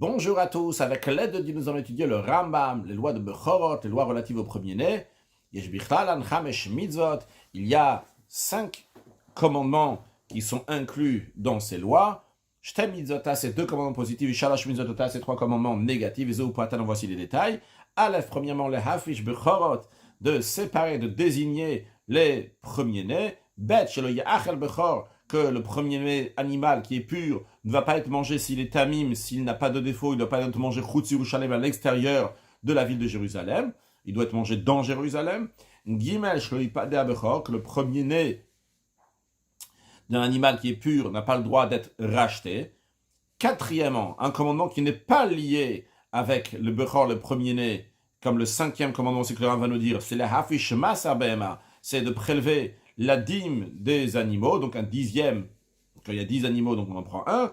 Bonjour à tous, avec l'aide de Dieu, nous allons étudier le Rambam, les lois de Bechorot, les lois relatives au premier-né. Il y a 5 commandements qui sont inclus dans ces lois. Shte mitzvota, c'est 2 commandements positifs, et Shalosh mitzvota, c'est 3 commandements négatifs. Et Zéupatan, voici les détails. Aleph, premièrement, le Hafish Bechorot, de séparer, de désigner les premiers-nés. Bet, Shelo Ya'achel Bechor, que le premier-né animal qui est pur ne va pas être mangé s'il est tamim, s'il n'a pas de défaut, il ne doit pas être mangé chutz Yerushalem à l'extérieur de la ville de Jérusalem. Il doit être mangé dans Jérusalem. Gimel, Shelo Yipadeh Bechor, que le premier-né d'un animal qui est pur n'a pas le droit d'être racheté. Quatrièmement, un commandement qui n'est pas lié avec le Bechor, le premier-né, comme le 5e commandement, c'est que le Rav va nous dire, c'est le Hafish Masa Behema, c'est de prélever la dîme des animaux, donc un 10e, quand il y a 10 animaux, donc on en prend un.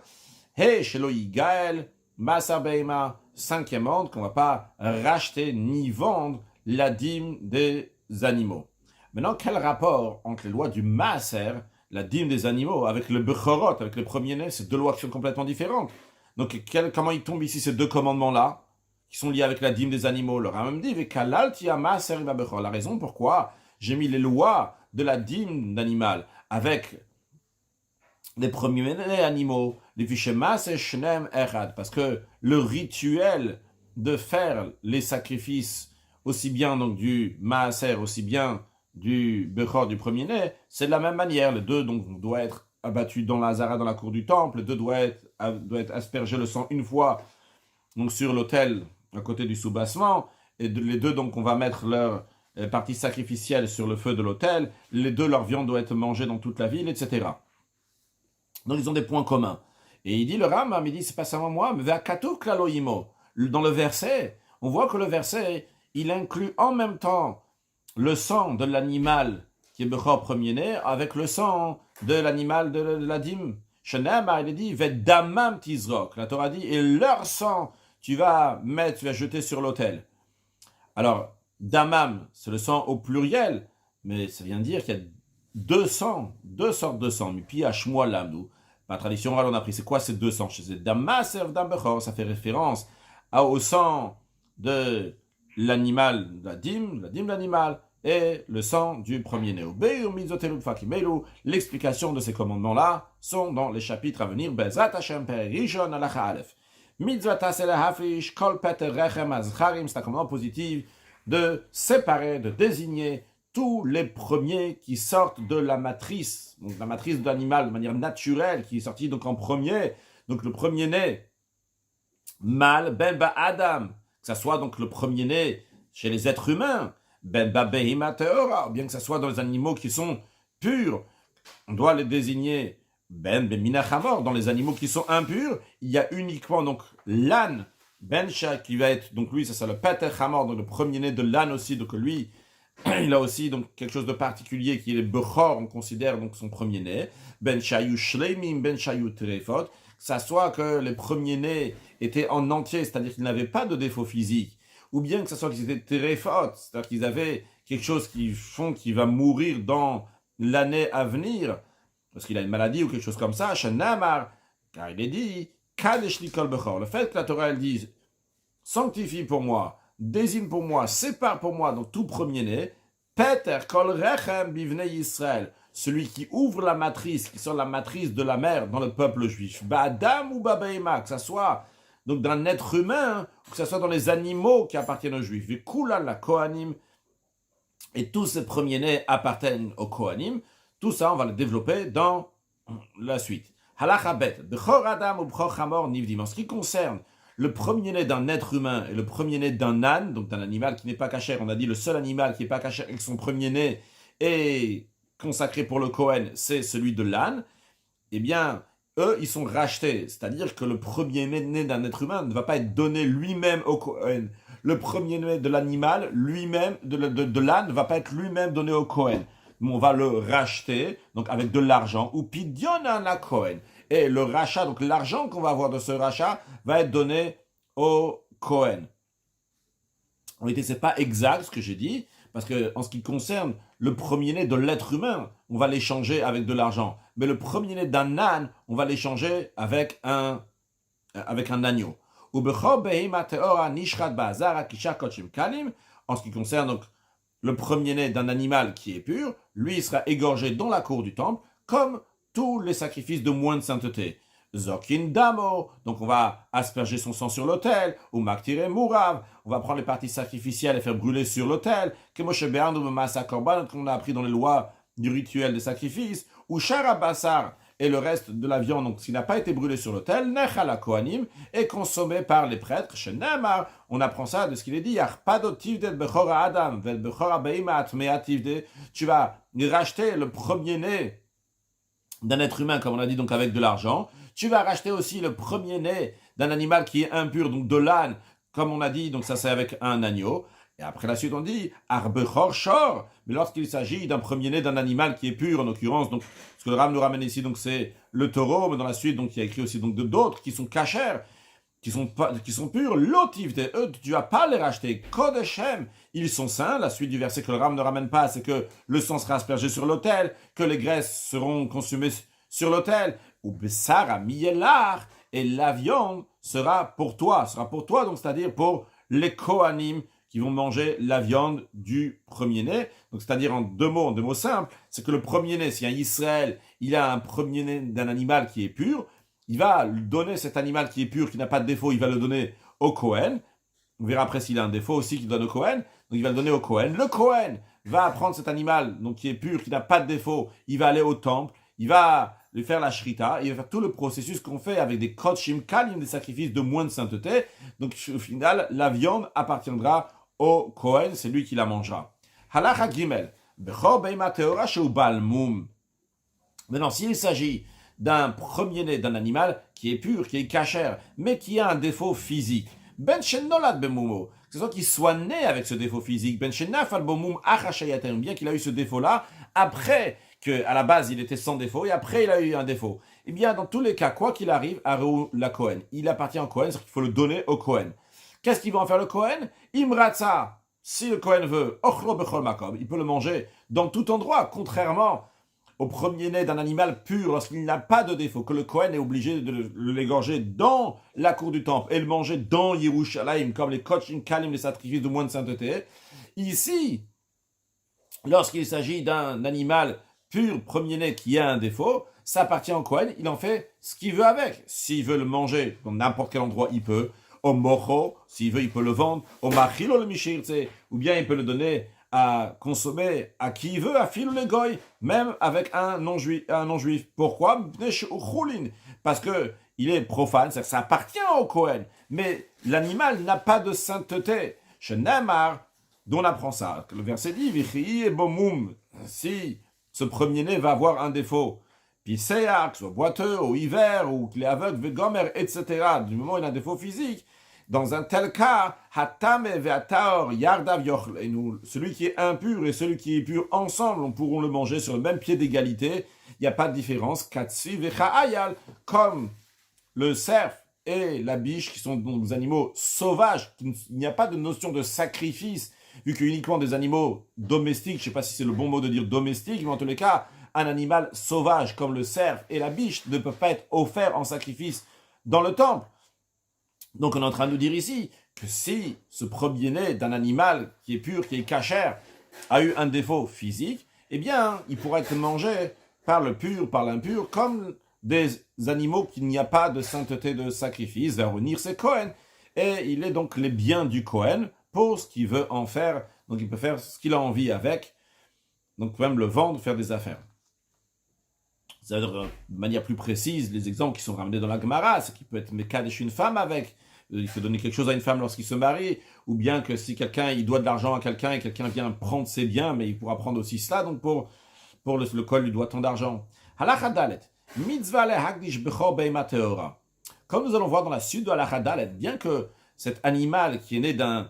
Hey, Shelo Yigael Masa Behema, 5e ordre, qu'on ne va pas racheter ni vendre la dîme des animaux. Maintenant, quel rapport entre les lois du Maaser, la dîme des animaux, avec le Bechorot, avec le premier-né? C'est 2 lois qui sont complètement différentes. Donc, comment il tombe ici ces 2 commandements-là, qui sont liés avec la dîme des animaux? Le Rambam dit, la raison pourquoi j'ai mis les lois de la dîme d'animal avec les premiers-nés animaux, les fichiers Maaser Shnem Echad, parce que le rituel de faire les sacrifices, aussi bien donc du Maaser, aussi bien du Bechor, du premier-né, c'est de la même manière. Les 2 donc doivent être abattus dans la Zara, dans la cour du temple. Les 2 doivent être aspergés le sang une fois donc sur l'autel à côté du soubassement. Et les 2 donc on va mettre leur partie sacrificielle sur le feu de l'autel. Les 2, leur viande doit être mangée dans toute la ville, etc. Donc ils ont des points communs. Et il dit, le Rambam, il dit, c'est pas seulement moi, mais dans le verset, on voit que le verset, il inclut en même temps le sang de l'animal qui est Bechor premier-né avec le sang de l'animal de la dîme. Shenamar, il dit, Vedamam tizrok. La Torah dit, et leur sang, tu vas jeter sur l'autel. Alors, damam, c'est le sang au pluriel, mais ça vient dire qu'il y a 2 sangs, 2 sortes de sang. Mipi hashmualam, nous. Par tradition orale, on a pris, c'est quoi ces 2 sangs? C'est damaser dam Bechor, ça fait référence au sang de l'animal, la dîme de l'animal, et le sang du premier-né. L'explication de ces commandements-là sont dans les chapitres à venir. Bezrat Hashem Perishon Alacha Aleph. Mitzvata c'est le hafish, kol peter rechem azcharim, c'est un commandement positif de séparer, de désigner tous les premiers qui sortent de la matrice, donc la matrice de l'animal de manière naturelle, qui est sortie donc en premier, donc le premier-né, mâle, ben ba Adam, que ça soit donc le premier-né chez les êtres humains, ben ba behima teora, bien que ça soit dans les animaux qui sont purs, on doit les désigner ben bemina chamor, dans les animaux qui sont impurs, il y a uniquement donc l'âne, bencha, qui va être, donc lui, ça c'est le peter chamor, donc le premier-né de l'âne aussi, donc lui, il a aussi donc quelque chose de particulier qui est le Bechor, on considère donc son premier-né, ben shayu shleimim, ben shayu terefot, que ça soit que les premiers-nés étaient en entier, c'est-à-dire qu'ils n'avaient pas de défaut physique, ou bien que ce soit qu'ils étaient terefot, c'est-à-dire qu'ils avaient quelque chose qui font qu'il va mourir dans l'année à venir, parce qu'il a une maladie ou quelque chose comme ça, Shenamar, car il est dit, Kadesh likol Bechor, le fait que la Torah elle dise, sanctifie pour moi, désigne pour moi, sépare pour moi, donc tout premier-né, Peter kol rechem bivnei Yisrael, celui qui ouvre la matrice, qui sort la matrice de la mère dans le peuple juif, Ba'adam ou Ba'beima, que ça soit donc d'un être humain, que ce soit dans les animaux qui appartiennent aux juifs, Vekula la Kohanim, et tous ces premiers-nés appartiennent aux Kohanim. Tout ça, on va le développer dans la suite. Halacha bet, Bechor Adam ou Bechor Chamor nivdim. En ce qui concerne le premier-né d'un être humain et le premier-né d'un âne, donc d'un animal qui n'est pas kasher, on a dit le seul animal qui n'est pas kasher et que son premier-né est consacré pour le Kohen, c'est celui de l'âne, eh bien, eux, ils sont rachetés. C'est-à-dire que le premier-né d'un être humain ne va pas être donné lui-même au Kohen. Le premier-né de l'animal, lui-même, de l'âne, ne va pas être lui-même donné au Kohen. On va le racheter, donc avec de l'argent, ou pidyonan la Kohen. Et le rachat, donc l'argent qu'on va avoir de ce rachat, va être donné au Kohen. En réalité, c'est pas exact ce que j'ai dit, parce que en ce qui concerne le premier-né de l'être humain, on va l'échanger avec de l'argent. Mais le premier-né d'un âne, on va l'échanger avec un agneau. ou bechor behema teora nishchat ba'azara kisha kochim kalim. En ce qui concerne donc le premier-né d'un animal qui est pur, lui il sera égorgé dans la cour du temple, comme tous les sacrifices de moins de sainteté. Zokin damo, donc on va asperger son sang sur l'autel, ou maktire mourav, on va prendre les parties sacrificielles et faire brûler sur l'autel, que Moshe Be'anu Masa Korban, qu'on a appris dans les lois du rituel des sacrifices, ou Sharabassar, et le reste de la viande, donc s'il n'a pas été brûlé sur l'autel, Nechal Kohanim, est consommé par les prêtres, chez Namar, on apprend ça de ce qu'il est dit, Adam, tu vas racheter le premier-né d'un être humain, comme on a dit, donc avec de l'argent. Tu vas racheter aussi le premier-né d'un animal qui est impur, donc de l'âne, comme on a dit, donc ça c'est avec un agneau. Et après la suite on dit Arbechor Shor, mais lorsqu'il s'agit d'un premier-né d'un animal qui est pur, en l'occurrence, donc ce que le Ram nous ramène ici, donc c'est le taureau, mais dans la suite, donc il y a écrit aussi donc d'autres qui sont cachers, qui sont purs, l'otivde, eux, tu vas pas les racheter. Kodeshem, ils sont saints. La suite du verset que le Ram ne ramène pas, c'est que le sang sera aspergé sur l'autel, que les graisses seront consumées sur l'autel. Ou Bessara Mielar, et la viande sera pour toi, donc c'est-à-dire pour les Kohanim qui vont manger la viande du premier-né. Donc c'est-à-dire en deux mots simples, c'est que le premier-né, si un Israël, il a un premier-né d'un animal qui est pur, il va lui donner cet animal qui est pur, qui n'a pas de défaut, il va le donner au Kohen. On verra après s'il a un défaut aussi qu'il donne au Kohen. Donc il va le donner au Kohen. Le Kohen va prendre cet animal donc qui est pur, qui n'a pas de défaut, il va aller au temple, il va lui faire la shrita, il va faire tout le processus qu'on fait avec des kodshim kalim, des sacrifices de moins de sainteté. Donc au final, la viande appartiendra au Kohen, c'est lui qui la mangera. Halacha Gimel, bechor beima teora sheu bal mum. Maintenant, s'il s'agit d'un premier-né d'un animal qui est pur, qui est kasher, mais qui a un défaut physique, ben shenolad bemumo, que ce soit qu'il soit né avec ce défaut physique, ben shenafal bomum achashayatem, bien qu'il a eu ce défaut-là, après qu'à la base il était sans défaut, et après il a eu un défaut. Eh bien, dans tous les cas, quoi qu'il arrive, Arou la Kohen, il appartient au Kohen, c'est-à-dire qu'il faut le donner au Kohen. Qu'est-ce qu'il va en faire le Kohen? Imratza, si le Kohen veut, ochlo bechol makom, il peut le manger dans tout endroit, contrairement au premier-né d'un animal pur, lorsqu'il n'a pas de défaut, que le Kohen est obligé de l'égorger dans la cour du temple et le manger dans Yerushalayim, comme les Kodshim Kalim, les sacrifices de moins de sainteté. Ici, lorsqu'il s'agit d'un animal pur, premier-né, qui a un défaut, ça appartient au Kohen, il en fait ce qu'il veut avec. S'il veut le manger dans n'importe quel endroit, il peut. Au mocho, s'il veut, il peut le vendre. Au machilo le mishirtse, ou bien il peut le donner à consommer à qui il veut, à fil le goy, même avec un non-juif. Pourquoi? Parce que il est profane, c'est-à-dire que ça appartient au Kohen, mais l'animal n'a pas de sainteté. Chez Neymar, dont on apprend ça, le verset dit, Vichi et bomum, si ce premier-né va avoir un défaut, puis c'est que soit boiteux, ou hiver, ou qu'il est aveugle, vegomer, etc., du moment où il a un défaut physique, dans un tel cas, Hatame ve'ataor yardav yochlenu, celui qui est impur et celui qui est pur ensemble, on pourront le manger sur le même pied d'égalité. Il n'y a pas de différence. Katsi ve'cha'ayal, comme le cerf et la biche, qui sont des animaux sauvages, il n'y a pas de notion de sacrifice, vu que uniquement des animaux domestiques, je ne sais pas si c'est le bon mot de dire domestique, mais en tous les cas, un animal sauvage comme le cerf et la biche ne peut pas être offert en sacrifice dans le temple. Donc on est en train de nous dire ici que si ce premier-né d'un animal qui est pur, qui est kasher, a eu un défaut physique, eh bien, il pourra être mangé par le pur, par l'impur, comme des animaux qu'il n'y a pas de sainteté de sacrifice, vers venir c'est Kohen. Et il est donc les biens du Kohen pour ce qu'il veut en faire. Donc il peut faire ce qu'il a envie avec. Donc même le vendre, faire des affaires. C'est-à-dire, de manière plus précise, les exemples qui sont ramenés dans la Gemara, c'est qu'il peut être mekadesh une femme avec, il faut donner quelque chose à une femme lorsqu'il se marie, ou bien que si quelqu'un, il doit de l'argent à quelqu'un et quelqu'un vient prendre ses biens, mais il pourra prendre aussi cela, donc pour le Kohen lui doit tant d'argent. Halacha Dalet, mitzvah le hagdish bechor beima teora. Comme nous allons voir dans la suite de Halacha Dalet, bien que cet animal qui est né d'un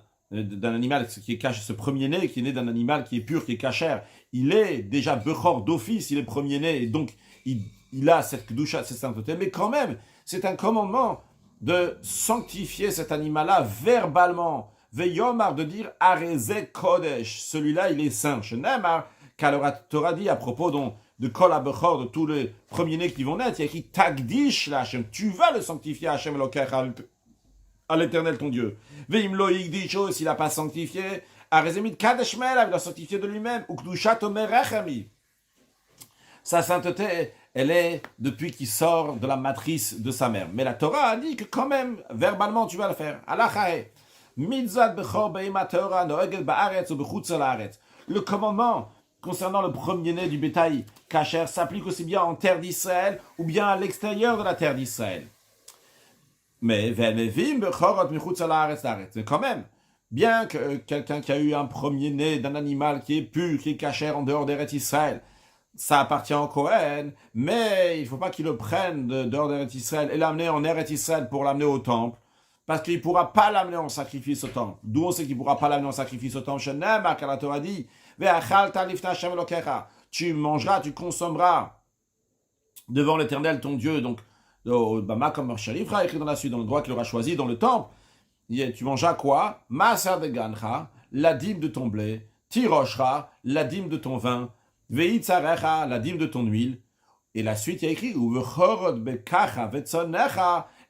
animal qui est caché, ce premier-né qui est né d'un animal qui est pur, qui est cachère, il est déjà bechor d'office, il est premier-né, et donc il a cette kedusha, cette sainteté, mais quand même, c'est un commandement de sanctifier cet animal-là verbalement. Veyomar, de dire Areze Kodesh, celui-là il est saint. Shenemar, car la Torah dit à propos de Kol HaBechor, de tous les premiers-nés qui vont naître, il y a écrit Tagdish la Hashem, tu vas le sanctifier Hashem Elokecha à l'Éternel ton Dieu. Veim lo yigdisho, s'il n'a pas sanctifié, arezemit kadesh melav, il a sanctifié de lui-même, ou kdushat omerachami. Sa sainteté, elle est depuis qu'il sort de la matrice de sa mère. Mais la Torah a dit que quand même, verbalement, tu vas le faire. Alachae. Mitzat bechor be'ima Torah noeged ba'aretz ou bechutz la'aretz. Le commandement concernant le premier-né du bétail kasher s'applique aussi bien en terre d'Israël ou bien à l'extérieur de la terre d'Israël. Mais quand même, bien que quelqu'un qui a eu un premier-né d'un animal qui est pur, qui est kasher en dehors d'Eretz Israël, ça appartient au Kohen, mais il ne faut pas qu'il le prenne dehors d'Eretz Israël et l'amener en Eretz Israël pour l'amener au temple, parce qu'il ne pourra pas l'amener en sacrifice au temple. D'où on sait qu'il ne pourra pas l'amener en sacrifice au temple. Car la Torah dit, tu mangeras, tu consommeras devant l'Éternel ton Dieu. Donc, comme Sharif a écrit dans la suite, dans le droit qu'il aura choisi dans le temple, tu mangeras quoi? Masar de gancha, la dîme de ton blé, tiroshra, la dîme de ton vin, veitzarecha, la dîme de ton huile. Et la suite, il y a écrit,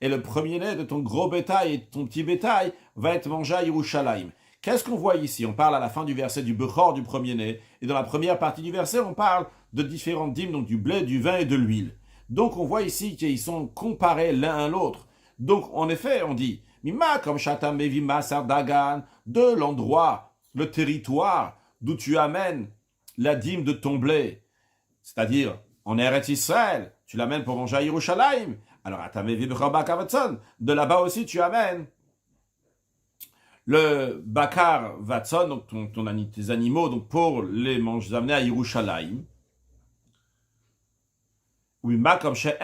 et le premier-né de ton gros bétail et de ton petit bétail va être mangé à Yerushalayim. Qu'est-ce qu'on voit ici? On parle à la fin du verset du Bechor, du premier-né, et dans la première partie du verset, on parle de différentes dîmes, donc du blé, du vin et de l'huile. Donc on voit ici qu'ils sont comparés l'un à l'autre. Donc en effet, on dit, Mima comme Shatam Mevi Masar Dagan, de l'endroit, le territoire d'où tu amènes la dîme de ton blé, c'est-à-dire en Eretz Israël, tu l'amènes pour manger à Yerushalayim. Alors, de là-bas aussi, tu amènes le bakar vatson, donc tes animaux, donc pour les amener à Yerushalayim. Oui, comme chez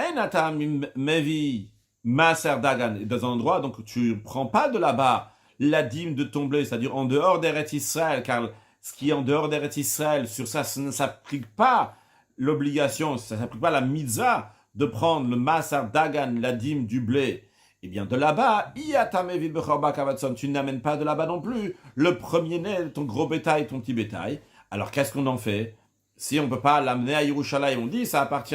mevi maser dagan, dans un endroit, donc tu ne prends pas de là-bas la dîme de ton blé, c'est-à-dire en dehors d'Eretz Israël, car ce qui est en dehors d'Eretz Israël, sur ça ne s'applique pas l'obligation, ça ne s'applique pas la mitzvah de prendre le masar dagan, la dîme du blé. Eh bien, de là-bas, tu n'amènes pas de là-bas non plus le premier-né, ton gros bétail, ton petit bétail. Alors, qu'est-ce qu'on en fait? Si on ne peut pas l'amener à Yerushalayim, on dit ça appartient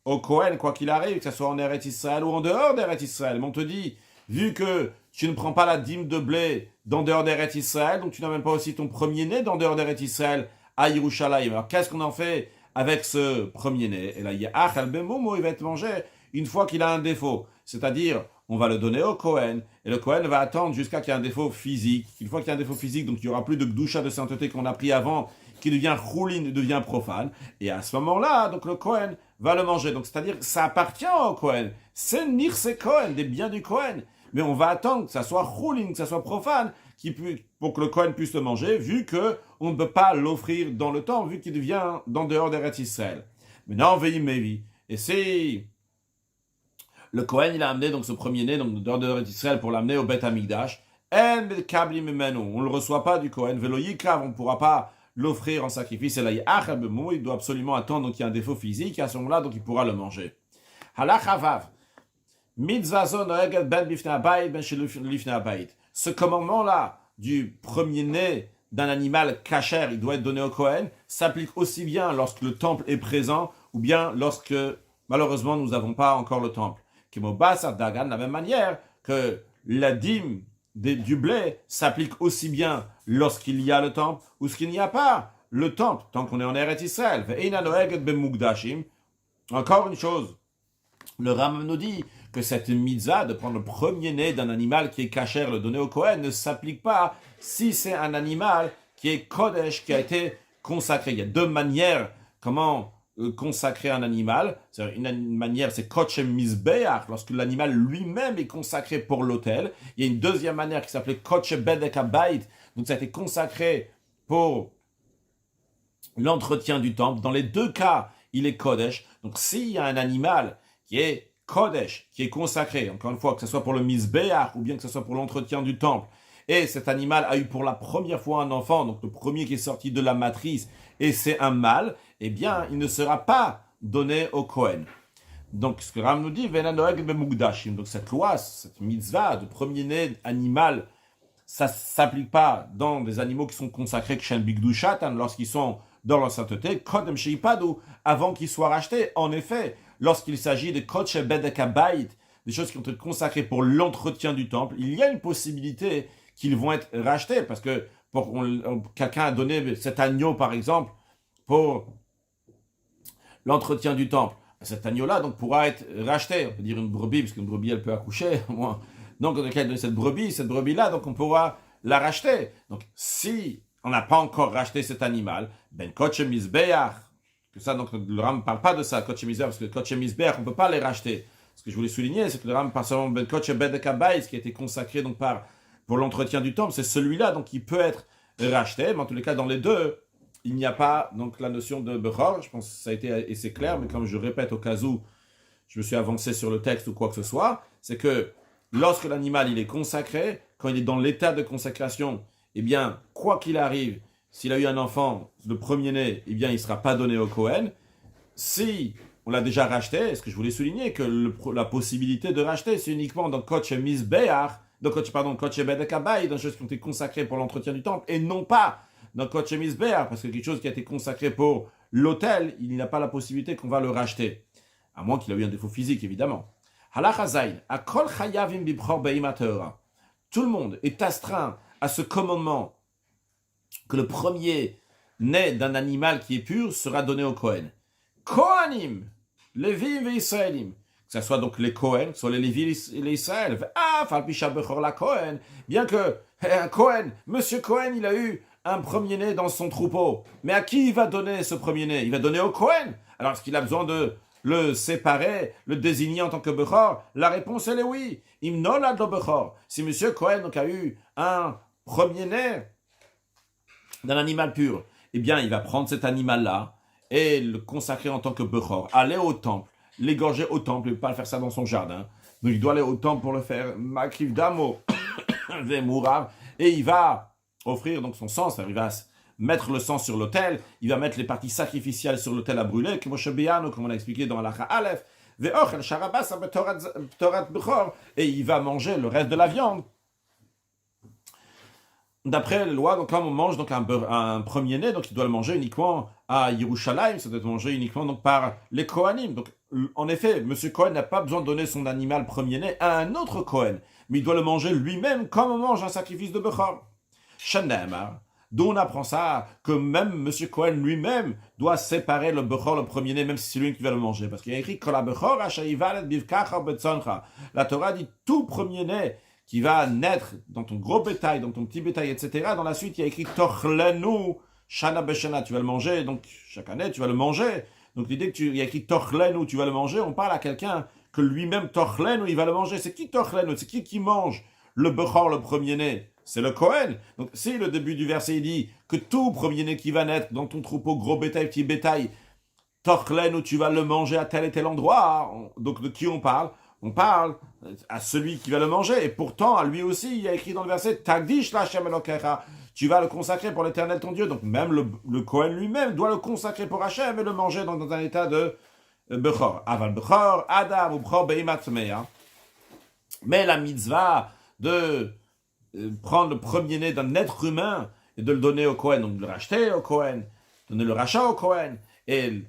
au Kohen, quoi qu'il arrive, que ce soit en Eretz Israël ou en dehors d'Eretz Israël. Mais on te dit, vu que tu ne prends pas la dîme de blé dans dehors d'Eretz Israël, donc tu n'amènes pas aussi ton premier-né dans dehors d'Eretz Israël à Yerushalayim. Alors, qu'est-ce qu'on en fait avec ce premier-né? Et là, il y a il va être mangé une fois qu'il a un défaut. C'est-à-dire, on va le donner au Kohen, et le Kohen va attendre jusqu'à qu'il y ait un défaut physique. Une fois qu'il y a un défaut physique, donc il n'y aura plus de gdusha de sainteté qu'on a pris avant, qui devient choulin, devient profane. Et à ce moment-là, donc le Kohen va le manger. Donc c'est-à-dire, ça appartient au Kohen. C'est nirse Kohen, des biens du Kohen. Mais on va attendre que ça soit choulin, que ça soit profane, pour que le Kohen puisse le manger, vu que on ne peut pas l'offrir dans le temps, vu qu'il devient dans dehors d'Eretz Israël. Maintenant, veillez mevi. Et c'est le Kohen, il a amené donc ce premier-né, donc dehors d'Eretz Israël, pour l'amener au Beth Amikdash. On ne le reçoit pas du Kohen. Velo yikav, on ne pourra pas l'offrir en sacrifice. Et là, il doit absolument attendre qu'il y ait un défaut physique. Et à ce moment-là, donc il pourra le manger. Halachavav. Ce commandement-là du premier-né d'un animal kasher, il doit être donné au Kohen, s'applique aussi bien lorsque le temple est présent ou bien lorsque, malheureusement, nous n'avons pas encore le temple. De la même manière que la dîme du blé s'applique aussi bien lorsqu'il y a le temple ou ce qu'il n'y a pas le temple, tant qu'on est en Eretz Israël. Encore une chose, le Rambam nous dit que cette mitzvah de prendre le premier-né d'un animal qui est kasher, le donner au Kohen, ne s'applique pas si c'est un animal qui est kodesh, qui a été consacré. Il y a deux manières comment consacrer un animal. Une manière, c'est kochem mizbeach, lorsque l'animal lui-même est consacré pour l'autel. Il y a une deuxième manière qui s'appelait kochem bedek habayit, donc ça a été consacré pour l'entretien du temple. Dans les deux cas, il est kodesh. Donc s'il y a un animal qui est kodesh, qui est consacré, encore une fois, que ce soit pour le mizbeach ou bien que ce soit pour l'entretien du temple, et cet animal a eu pour la première fois un enfant, donc le premier qui est sorti de la matrice, et c'est un mâle, eh bien, il ne sera pas donné au Kohen. Donc, ce que Ram nous dit, donc cette loi, cette mitzvah de premier-né animal, ça ne s'applique pas dans des animaux qui sont consacrés kshen bigdushatan, lorsqu'ils sont dans leur sainteté, kodem sheipadu, avant qu'ils soient rachetés. En effet, lorsqu'il s'agit de kodesh bedek habayit, des choses qui ont été consacrées pour l'entretien du temple, il y a une possibilité qu'ils vont être rachetés, parce que quelqu'un a donné cet agneau, par exemple, pour l'entretien du temple. Cet agneau-là donc pourra être racheté. On peut dire une brebis, parce qu'une brebis, elle peut accoucher. Donc, dans le cas de cette brebis-là, donc on pourra la racheter. Donc, si on n'a pas encore racheté cet animal, ben koche misbeach, que ça, donc le Ram ne parle pas de ça, koche misbeach, parce que koche misbeach, on ne peut pas les racheter. Ce que je voulais souligner, c'est que le Ram parle seulement ben koche bedekabay, ce qui a été consacré donc pour l'entretien du temple, c'est celui-là donc qui peut être racheté, mais en tous les cas, dans les deux, il n'y a pas donc la notion de Bechor. Je pense que ça a été assez clair, mais comme je répète au cas où je me suis avancé sur le texte ou quoi que ce soit, c'est que lorsque l'animal il est consacré, quand il est dans l'état de consacration, eh bien, quoi qu'il arrive, s'il a eu un enfant, le premier-né, eh bien, il ne sera pas donné au Kohen. Si on l'a déjà racheté, ce que je voulais souligner, que la possibilité de racheter, c'est uniquement dans Koche Misbeach, dans Koche Bedekabay, dans des choses qui ont été consacrées pour l'entretien du temple, et non pas dans Koche Misbeach, parce que quelque chose qui a été consacré pour l'autel, il n'a pas la possibilité qu'on va le racheter. À moins qu'il ait eu un défaut physique, évidemment. Tout le monde est astreint à ce commandement que le premier né d'un animal qui est pur sera donné au Kohen. Kohanim, Lévim et Israélim. Que ce soit donc les Kohen, soit les Lévi et les Israël. Bien que un Kohen, Monsieur Kohen, il a eu un premier-né dans son troupeau. Mais à qui il va donner ce premier-né? Il va donner au Kohen. Alors, est-ce qu'il a besoin de le séparer, le désigner en tant que Bechor? La réponse, elle est oui. Imnolad lo Bechor. Si Monsieur Cohen donc, a eu un premier-né d'un animal pur, eh bien, il va prendre cet animal-là et le consacrer en tant que Bechor. Aller au temple, l'égorger au temple, il ne peut pas le faire ça dans son jardin. Donc, il doit aller au temple pour le faire. Makriv damo, et il va offrir donc son sang, il va mettre le sang sur l'autel, il va mettre les parties sacrificielles sur l'autel à brûler, comme on a expliqué dans Halakha Aleph, et il va manger le reste de la viande. D'après la loi, donc, quand on mange donc, un premier-né, donc il doit le manger uniquement à Yerushalayim, ça doit être mangé uniquement donc, par les Kohanim. Donc, en effet, M. Cohen n'a pas besoin de donner son animal premier-né à un autre Cohen, mais il doit le manger lui-même comme on mange un sacrifice de Bechor. Shanamar, d'où on apprend ça, que même M. Cohen lui-même doit séparer le Bechor, le premier-né, même si c'est lui qui va le manger. Parce qu'il y a écrit que la Bechor, la Torah dit tout premier-né qui va naître dans ton gros bétail, dans ton petit bétail, etc. Dans la suite, il y a écrit Tochlenu, Shana Beshana, tu vas le manger, donc chaque année, tu vas le manger. Donc l'idée qu'il y a écrit Tochlenu, tu vas le manger, on parle à quelqu'un que lui-même Tochlenu, il va le manger. C'est qui Tochlenu? C'est qui mange le Bechor, le premier-né? C'est le Kohen. Donc si le début du verset il dit que tout premier-né qui va naître dans ton troupeau, gros bétail, petit bétail, Tochlenu, tu vas le manger à tel et tel endroit. Donc de qui on parle? On parle à celui qui va le manger. Et pourtant, à lui aussi, il y a écrit dans le verset Tagdish Lashem Elokecha. Tu vas le consacrer pour l'Éternel ton Dieu. Donc même le Kohen lui-même doit le consacrer pour Hachem et le manger dans un état de Bechor. Aval Bechor, Adam ou Bechor Beimat Mea. Mais la mitzvah de prendre le premier-né d'un être humain et de le donner au Kohen, donc de le racheter au Kohen, donner le rachat au Kohen, et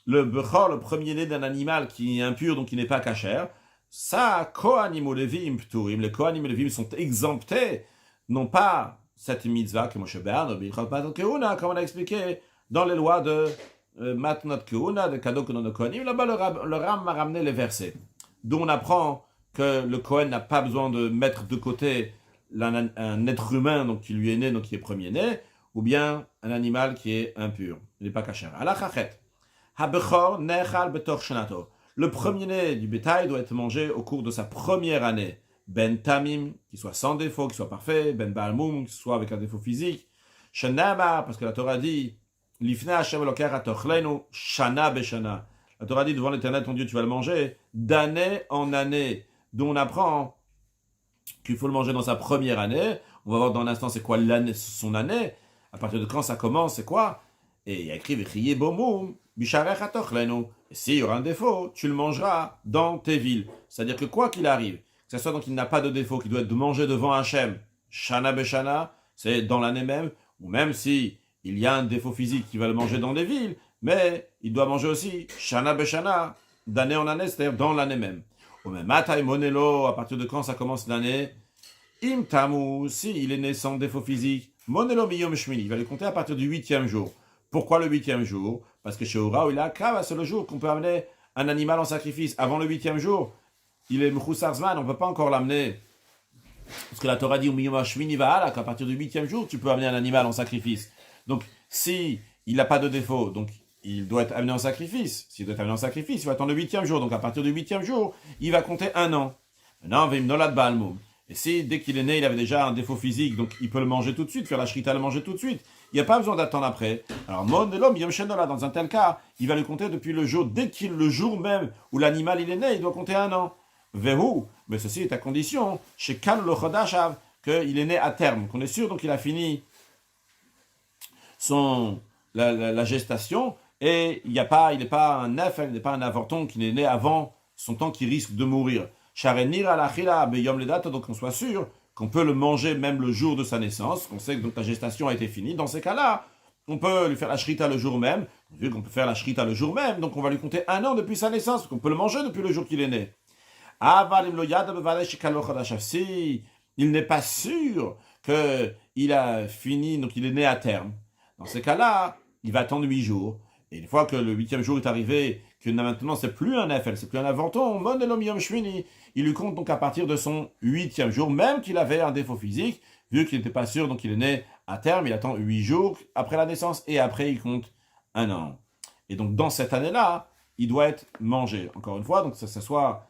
le Bechor, le premier-né d'un animal qui est impur, donc qui n'est pas kasher, ça, Kohanim ou Levim Pturim, les Kohanim et Levim sont exemptés, non pas cette mitzvah que Moshe Be'an, comme on a expliqué dans les lois de Matnot Keuna, de cadeaux que nos Kohanim. Là-bas, le Ram m'a ramené les versets, d'où on apprend que le Kohen n'a pas besoin de mettre de côté un être humain donc qui lui est né, donc qui est premier-né, ou bien un animal qui est impur, il n'est pas kasher. Alachachet, ha-bechor nechal betoch shanato. Le premier-né du bétail doit être mangé au cours de sa première année. Ben tamim, qui soit sans défaut, qui soit parfait. Ben balmoum, qui soit avec un défaut physique. Shanama, parce que la Torah dit Lifna Hashem Eloker atochlenu shana beshana. La Torah dit devant l'Éternel ton Dieu tu vas le manger d'année en année. D'où on apprend qu'il faut le manger dans sa première année. On va voir dans l'instant c'est quoi l'année, son année. À partir de quand ça commence, c'est quoi? Et il y a écrit V'chiye bomoum bisharech atochlenu. Et s'il y aura un défaut, tu le mangeras dans tes villes. C'est-à-dire que quoi qu'il arrive, que ce soit donc il n'a pas de défaut, qu'il doit être manger devant Hachem, Shana Beshana, c'est dans l'année même, ou même si il y a un défaut physique qui va le manger dans des villes, mais il doit manger aussi Shana Beshana, d'année en année, c'est-à-dire dans l'année même. Ou même Matai Monelo, à partir de quand ça commence l'année? Im Tamu, si il est né sans défaut physique, Monelo Miyom Shmini, il va le compter à partir du 8e jour. Pourquoi le 8e jour? Parce que chez Ora, il a Kava, c'est le jour qu'on peut amener un animal en sacrifice. Avant le 8e jour, il est Mchoussar Zman, on ne peut pas encore l'amener. Parce que la Torah dit qu'à partir du 8e jour, tu peux amener un animal en sacrifice. Donc, si il n'a pas de défaut, donc il doit être amené en sacrifice. S'il doit être amené en sacrifice, il va attendre le 8e jour. Donc, à partir du 8e jour, il va compter 1 an. Maintenant, Vim Nolad Baalmoum. Et si, dès qu'il est né, il avait déjà un défaut physique, donc il peut le manger tout de suite, faire la shrita, le manger tout de suite. Il n'y a pas besoin d'attendre après. Alors, Mon de l'homme, Yom Shenola, dans un tel cas, il va le compter depuis le jour, le jour même où l'animal il est né, il doit compter 1 an. Vehu, mais ceci est à condition, chez Kal le Chodashav, qu'il est né à terme, qu'on est sûr, donc il a fini la gestation, et il n'est pas un neuf, il n'est pas un avorton qui est né avant son temps qui risque de mourir. Sharenir alachila beyom ledat, donc on soit sûr qu'on peut le manger même le jour de sa naissance, qu'on sait que donc la gestation a été finie. Dans ces cas-là, on peut lui faire la shrita le jour même, vu qu'on peut faire la shrita le jour même, donc on va lui compter 1 an depuis sa naissance, qu'on peut le manger depuis le jour qu'il est né. Si il n'est pas sûr qu'il a fini, donc il est né à terme, dans ces cas-là, il va attendre 8 jours. Et une fois que le 8e jour est arrivé, que maintenant c'est plus un FL, c'est plus un avorton, il lui compte donc à partir de son 8e jour, même qu'il avait un défaut physique, vu qu'il n'était pas sûr, donc il est né à terme, il attend 8 jours après la naissance, et après il compte 1 an. Et donc dans cette année-là, il doit être mangé. Encore une fois, donc ça soit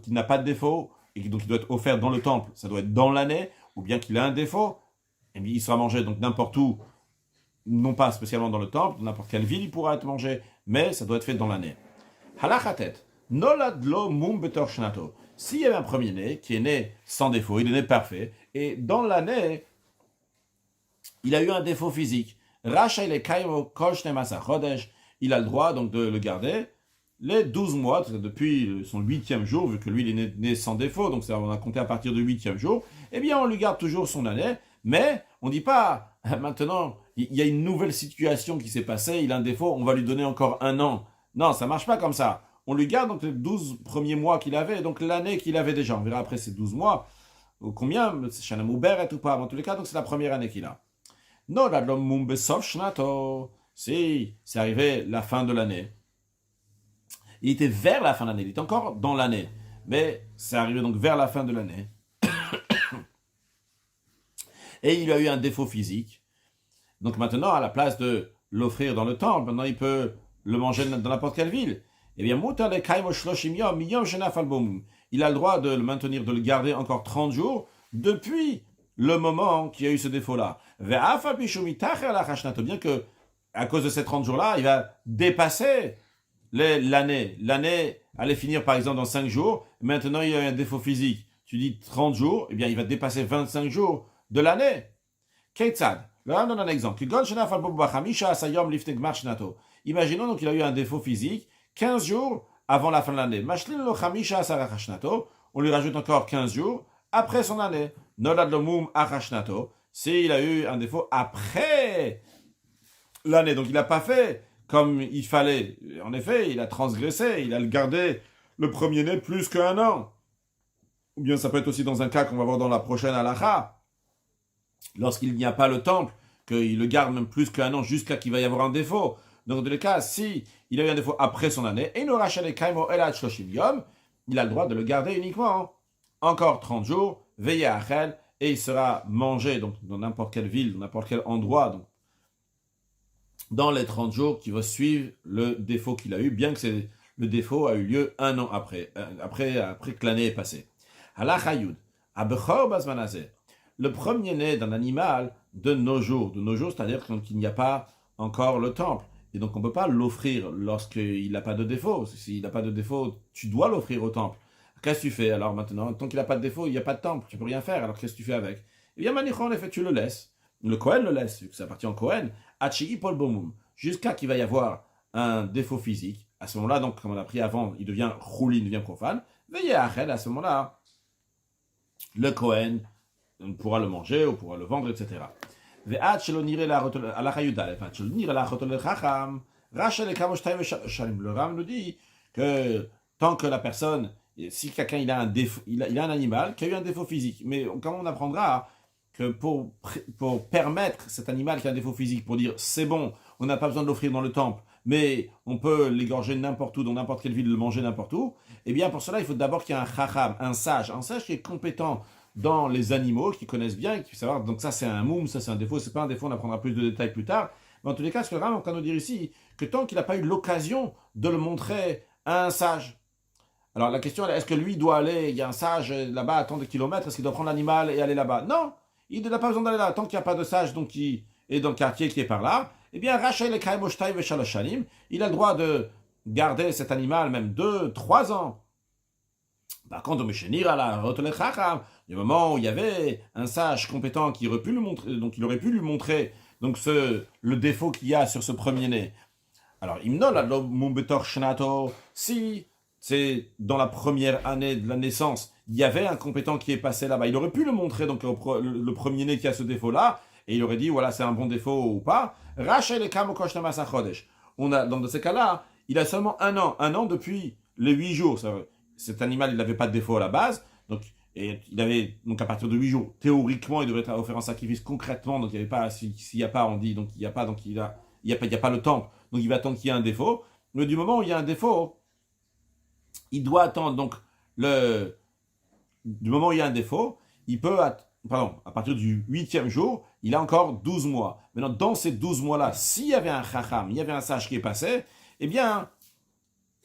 qui n'a pas de défaut, et donc il doit être offert dans le temple, ça doit être dans l'année, ou bien qu'il a un défaut, et bien il sera mangé donc n'importe où, non pas spécialement dans le temple, dans n'importe quelle ville il pourra être mangé, mais ça doit être fait dans l'année. Halachatet, noladlo mum betor shnato. S'il y avait un premier-né qui est né sans défaut, il est né parfait, et dans l'année, il a eu un défaut physique. Racha le kaimo koshne masa chodesh, il a le droit donc de le garder les 12 mois, depuis son 8e jour, vu que lui il est né sans défaut, donc on a compté à partir du 8e jour, eh bien on lui garde toujours son année, mais on ne dit pas, maintenant, il y a une nouvelle situation qui s'est passée, il a un défaut, on va lui donner encore 1 an. Non, ça ne marche pas comme ça. On lui garde donc les 12 premiers mois qu'il avait, donc l'année qu'il avait déjà. On verra après ces 12 mois, combien, c'est Shanamouber ou pas, en tous les cas, donc c'est la première année qu'il a. Non, la Mumbe Sof Shnato, si, c'est arrivé la fin de l'année. Il était vers la fin de l'année, il était encore dans l'année. Mais c'est arrivé donc vers la fin de l'année. Et il a eu un défaut physique. Donc maintenant, à la place de l'offrir dans le temple, maintenant il peut le manger dans n'importe quelle ville. Eh bien, il a le droit de le maintenir, de le garder encore 30 jours depuis le moment qu'il y a eu ce défaut-là. Bien que, à cause de ces 30 jours-là, il va dépasser l'année. L'année allait finir par exemple dans 5 jours. Maintenant, il y a un défaut physique. Tu dis 30 jours, eh bien, il va dépasser 25 jours de l'année. Ketzad. Là, on donne un exemple. Imaginons donc qu'il a eu un défaut physique 15 jours avant la fin de l'année. On lui rajoute encore 15 jours après son année. S'il a eu un défaut après l'année, donc il n'a pas fait comme il fallait. En effet, il a transgressé, il a gardé le premier-né plus qu'1 an. Ou bien ça peut être aussi dans un cas qu'on va voir dans la prochaine halakha, lorsqu'il n'y a pas le temple, qu'il le garde même plus qu'1 an jusqu'à qu'il va y avoir un défaut. Donc, dans tous les cas, si il a eu un défaut après son année, et il a le droit de le garder uniquement encore 30 jours, veillé à Achel, et il sera mangé donc, dans n'importe quelle ville, dans n'importe quel endroit, donc, dans les 30 jours qui vont suivre le défaut qu'il a eu, bien que le défaut a eu lieu 1 an après que l'année est passée. Halachayud, abechor bazmanazeh. Le premier-né d'un animal de nos jours, c'est-à-dire qu'il n'y a pas encore le temple. Et donc on ne peut pas l'offrir lorsqu'il n'a pas de défaut. S'il n'a pas de défaut, tu dois l'offrir au temple. Qu'est-ce que tu fais alors maintenant? Tant qu'il n'a pas de défaut, il n'y a pas de temple, tu ne peux rien faire. Alors qu'est-ce que tu fais avec? Eh bien, Manichon, en effet, tu le laisses. Le Kohen le laisse, vu que ça appartient au Kohen. Achi Paul Bomum. Jusqu'à qu'il va y avoir un défaut physique. À ce moment-là, donc, comme on a pris avant, il devient chouli, il devient profane. Veillez à Achel, à ce moment-là, le Kohen pourra le manger ou pourra le vendre, etc. Le Ram nous dit que tant que la personne Et si quelqu'un il a un défaut, il a un animal qui a eu un défaut physique, mais comment on apprendra que pour permettre cet animal qui a un défaut physique, pour dire c'est bon, on n'a pas besoin de l'offrir dans le temple, mais on peut l'égorger n'importe où, dans n'importe quelle ville, le manger n'importe où, eh bien pour cela il faut d'abord qu'il y ait un chacham, un sage qui est compétent dans les animaux, qui connaissent bien, qui puisse savoir, donc ça c'est un moum, ça c'est un défaut, c'est pas un défaut, on apprendra plus de détails plus tard, mais en tous les cas, ce que le Rambam va nous dire ici, que tant qu'il n'a pas eu l'occasion de le montrer à un sage. Alors la question est, est-ce que lui doit aller, il y a un sage là-bas à tant de kilomètres, est-ce qu'il doit prendre l'animal et aller là-bas? Non, il n'a pas besoin d'aller là. Tant qu'il n'y a pas de sage donc qui est dans le quartier qui est par là, eh bien, Rachel et Kaimoshtai Veshaloshanim, il a le droit de garder cet animal même 2, 3 ans. Par contre, Meshenir à la Rotelechacham, du moment où il y avait un sage compétent qui aurait pu lui montrer, donc il aurait pu lui montrer donc le défaut qu'il y a sur ce premier-né. Alors, Imnol, Mumbetor Shnato, si c'est dans la première année de la naissance, il y avait un compétent qui est passé là-bas, il aurait pu le montrer, donc le premier-né qui a ce défaut-là, et il aurait dit, voilà, c'est un bon défaut ou pas. Rachel et Kamokoshnamasa Chodesh. Dans ces cas-là, il a seulement un an depuis les 8 jours. Cet animal, il n'avait pas de défaut à la base, donc à partir de 8 jours, théoriquement, il devrait être offert en sacrifice concrètement, donc il n'y avait pas, s'il n'y a pas, on dit, donc il n'y a pas, donc il n'y a pas le temple, donc il va attendre qu'il y ait un défaut. Mais du moment où il y a un défaut, il doit attendre, donc du moment où il y a un défaut, il peut, à partir du 8e jour, il a encore 12 mois. Maintenant, dans ces 12 mois-là, s'il y avait un chacham, il y avait un sage qui est passé, eh bien,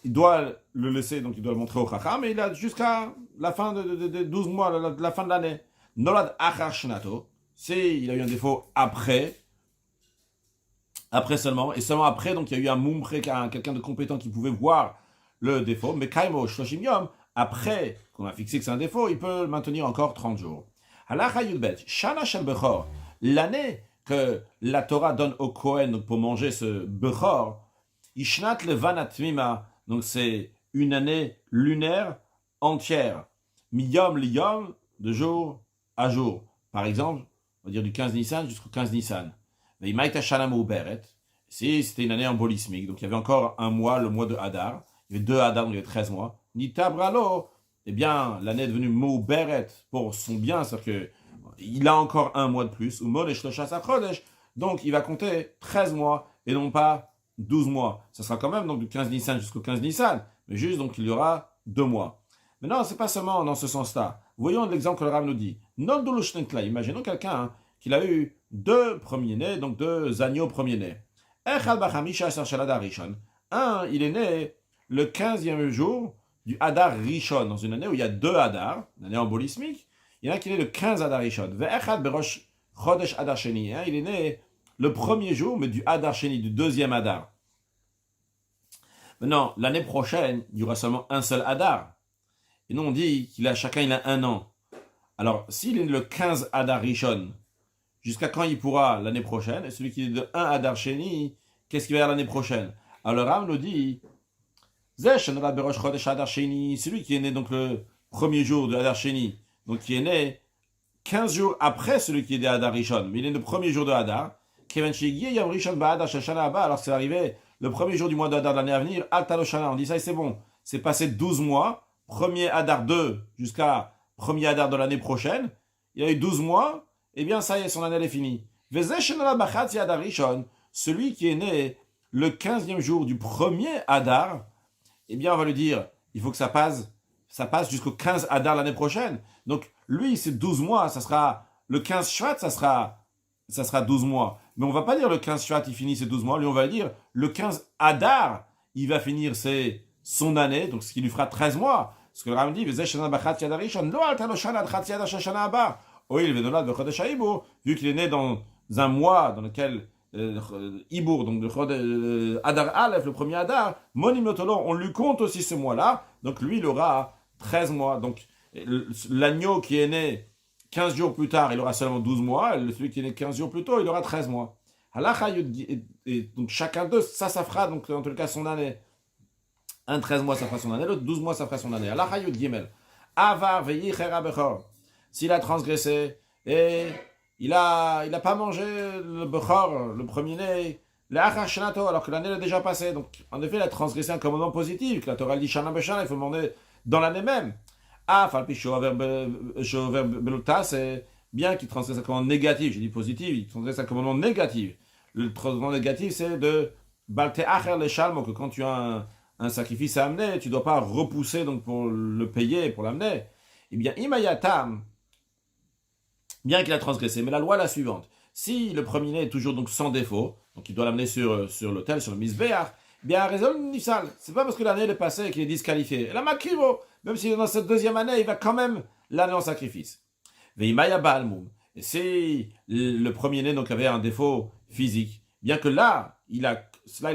il doit le laisser, donc il doit le montrer au chacham, et il a jusqu'à la fin de 12 mois, la fin de l'année. Nolad achar shnato, il a eu un défaut après seulement, et seulement après, donc il y a eu un mumche, quelqu'un de compétent qui pouvait voir le défaut, mais kaimo shloshim yom, après qu'on a fixé que c'est un défaut, il peut le maintenir encore 30 jours. Halacha yudbet, shana shel bechor, l'année que la Torah donne au Kohen pour manger ce bechor, ishnat levanat mima, donc c'est une année lunaire entière, miyom liyom, de jour à jour. Par exemple, on va dire du 15 Nissan jusqu'au 15 Nissan. Si c'était une année embolismique, donc il y avait encore un mois, le mois de Hadar, il y avait 2 Hadar, donc il y avait 13 mois. Nitabralo, eh bien, l'année est devenue Mouberet pour son bien, c'est-à-dire qu'il a encore un mois de plus, ou Modesh Loshas Achodesh, donc il va compter 13 mois et non pas 12 mois. Ça sera quand même donc du 15 Nissan jusqu'au 15 Nissan, mais juste donc il y aura 2 mois. Mais non, c'est pas seulement dans ce sens-là. Voyons l'exemple que le Rav nous dit. Imaginons quelqu'un qu'il a eu 2 premiers-nés, donc 2 agneaux premiers-nés. Un, il est né le 15e jour du Hadar Rishon, dans une année où il y a 2 Hadar, une année embolismique. Il y en a qui est né le 15 Hadar Rishon. Il est né le premier jour, mais du Hadar Sheni, du 2e Hadar. Maintenant, l'année prochaine, il y aura seulement un seul Hadar. Et nous, on dit chacun il a 1 an. Alors, s'il est le 15 Hadar Rishon, jusqu'à quand il pourra l'année prochaine? Et celui qui est de 1 Hadar Sheni, qu'est-ce qu'il va y avoir l'année prochaine? Alors, le Rav nous dit, celui qui est né donc le premier jour de Hadar Sheni, donc qui est né 15 jours après celui qui est de Hadar Rishon, mais il est le premier jour de Hadar, alors c'est arrivé le premier jour du mois de Hadar de l'année à venir, on dit ça et c'est bon, c'est passé 12 mois, premier Hadar 2 jusqu'à premier Hadar de l'année prochaine, il a eu 12 mois, et bien ça y est, son année est finie. Celui qui est né le 15e jour du premier Hadar, eh bien on va lui dire, il faut que ça passe jusqu'au 15 Hadar l'année prochaine. Donc lui, c'est 12 mois, ça sera le 15 Shvat, ça sera 12 mois. Mais on va pas dire le 15 Shvat, il finit ses 12 mois, lui on va dire le 15 Hadar, il va finir son année, donc ce qui lui fera 13 mois. Ce que le Rav dit, vu qu'il est né dans un mois dans lequel Ibour, donc le Hadar Aleph, le premier Hadar, Monimotolo, on lui compte aussi ce mois-là, donc lui il aura 13 mois. Donc l'agneau qui est né 15 jours plus tard, il aura seulement 12 mois, et celui qui est né 15 jours plus tôt, il aura 13 mois. Et donc chacun d'eux, ça fera donc en tout cas son année. Un 13 mois, ça fera son année, l'autre 12 mois, ça fera son année. Allah Yud Gimel. Avar veyichera bechor. S'il a transgressé et il a pas mangé le bechor, le premier-né, l'achar shnato, alors que l'année est déjà passée. Donc, en effet, il a transgressé un commandement positif, que la Torah dit shana beshana, il faut manger dans l'année même. Ah, falpi shover belota, c'est bien qu'il transgresse un commandement négatif. J'ai dit positif, il transgresse un commandement négatif. Le commandement négatif, c'est de balte acher le shalmo, que quand tu as un sacrifice à amener, tu ne dois pas repousser donc pour le payer, pour l'amener. Eh bien, imayatam, bien qu'il a transgressé, mais la loi est la suivante. Si le premier-né est toujours donc sans défaut, donc il doit l'amener sur l'autel, sur le misbéach, bien, raison nissal. C'est pas parce que l'année est passée qu'il est disqualifié. La makrivo, même si dans cette deuxième année, il va quand même l'amener en sacrifice. Veimaya balmum. Et si le premier-né donc avait un défaut physique, bien que là, il a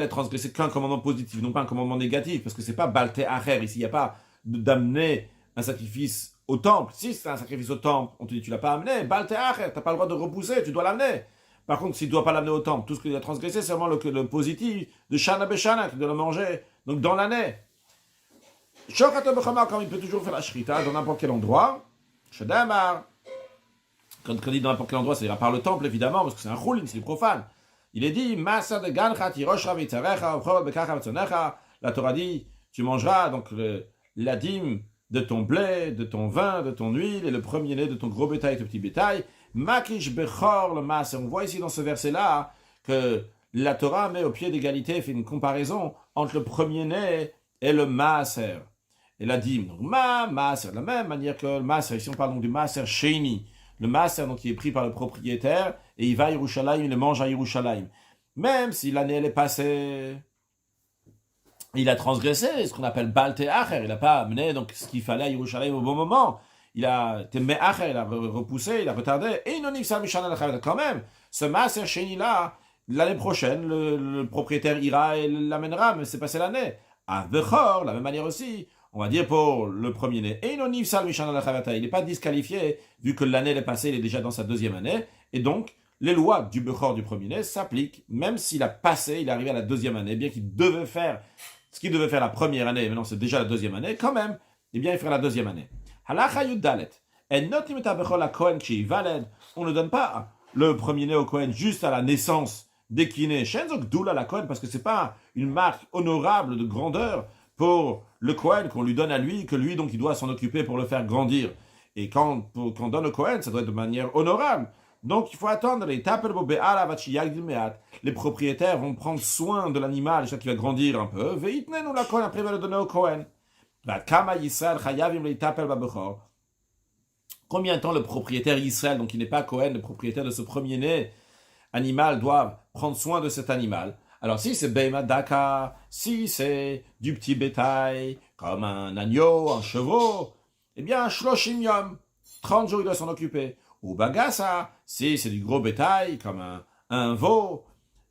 transgressé qu'un commandement positif, non pas un commandement négatif, parce que c'est pas balte acher, ici, il n'y a pas d'amener un sacrifice au temple. Si c'est un sacrifice au temple, on te dit tu l'as pas amené, balte acher, t'as pas le droit de repousser, tu dois l'amener. Par contre, s'il ne doit pas l'amener au temple, tout ce qu'il a transgressé, c'est vraiment le positif de Shana Beshana, qui doit le manger, donc dans l'année. Shochato Bechama, comme il peut toujours faire la shrita dans n'importe quel endroit, Shadamar, quand il dit dans n'importe quel endroit, c'est à part le temple, évidemment, parce que c'est un choulin, c'est profane. Il est dit, Masa de Ganchat, Hiroshra, Vitzarecha, Ochor, Bekacha, Vatsonecha. La Torah dit, tu mangeras donc la dîme de ton blé, de ton vin, de ton huile, et le premier-né de ton gros bétail et ton petit bétail. Makish Bechor le Maaser. On voit ici dans ce verset-là que la Torah met au pied d'égalité, fait une comparaison entre le premier-né et le Maaser. Et la dîme. Donc, Maaser, de la même manière que le Maaser, ici on parle donc du Maaser Sheini. Le Maaser, donc, qui est pris par le propriétaire, et il va à Yerushalayim, il le mange à Yerushalayim. Même si l'année elle est passée, il a transgressé ce qu'on appelle Balte Acher, il n'a pas amené donc, ce qu'il fallait à Yerushalayim au bon moment. Il a Acher, il a repoussé, il a retardé, et il n'en a quand même. Ce Maaser Sheni là, l'année prochaine, le propriétaire ira et l'amènera, mais c'est passé l'année. À Bechor, la même manière aussi. On va dire pour le premier-né. Et il n'est pas disqualifié, vu que l'année est passée, il est déjà dans sa deuxième année. Et donc, les lois du Bechor du premier-né s'appliquent, même s'il a passé, il est arrivé à la deuxième année, bien qu'il devait faire ce qu'il devait faire la première année, et maintenant c'est déjà la deuxième année, quand même, eh bien il fera la deuxième année. Halacha Yuddalet. On ne donne pas le premier-né au Kohen juste à la naissance dès qu'il est né. Shenzok Doula la Kohen, parce que c'est pas une marque honorable de grandeur pour le Kohen qu'on lui donne à lui, que lui donc il doit s'en occuper pour le faire grandir. Et quand on donne au Kohen, ça doit être de manière honorable. Donc il faut attendre. Les propriétaires vont prendre soin de l'animal jusqu'à qu'il va grandir un peu. Après il va le donner au Kohen. Combien de temps le propriétaire Israël, donc il n'est pas Kohen, le propriétaire de ce premier-né animal, doit prendre soin de cet animal? Alors si c'est Beima Daka, si c'est du petit bétail, comme un agneau, un chevaux, eh bien Shloshim Yom, 30 jours il doit s'en occuper. Ou Bagasa, si c'est du gros bétail, comme un veau,